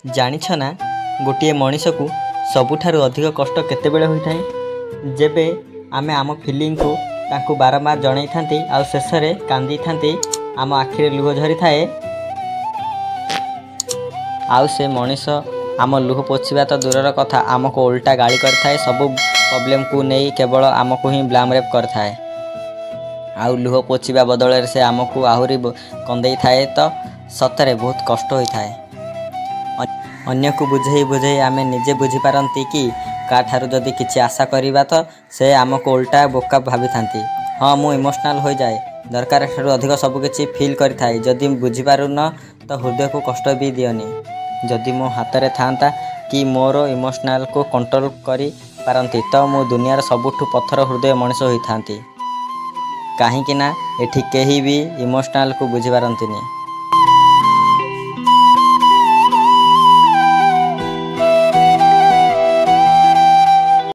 जानिछ ना गोटे मनीष को सबुठारु अधिक कष्ट केतेबेले होइथाय जेबे आमे आम फीलिंग को तांकु बारंबार जणाई थांती आ शेष रे कांदी थांती आम आखिरे लुह झरी थाए आउ से मनीष आम लुह पोछिबा तो दूरर कथा आमको उल्टा गाड़ी करथाए सबु प्रॉब्लम को नहीं केवल आमको ही ब्लाम रेप करथाए आउ लुह पोछिबा बदल से आमको आहुरी कंदेई थाए तो सतरे बहुत कष्ट होई थाए। अन्य को बुझे बुझे आमे निजे बुझी पारंती कि का ठारू जदि किछि आशा करिबा तो से आमको उल्टा बोका भाबी थांती। हाँ मु इमोशनल हो जाए दरकार ठारू अधिक सब किछि फील करि थाए जदि बुझी पारु न तो हृदय को कष्ट भी दियनी जदि मो हाथ रे थांता कि मोर इमोशनल को कंट्रोल करि पारंती तो मु दुनियार सबुठु पत्थर हृदय मनीष होई थांती कहीं ना एठी केही भी इमोशनल को बुझी पारंती नहीं।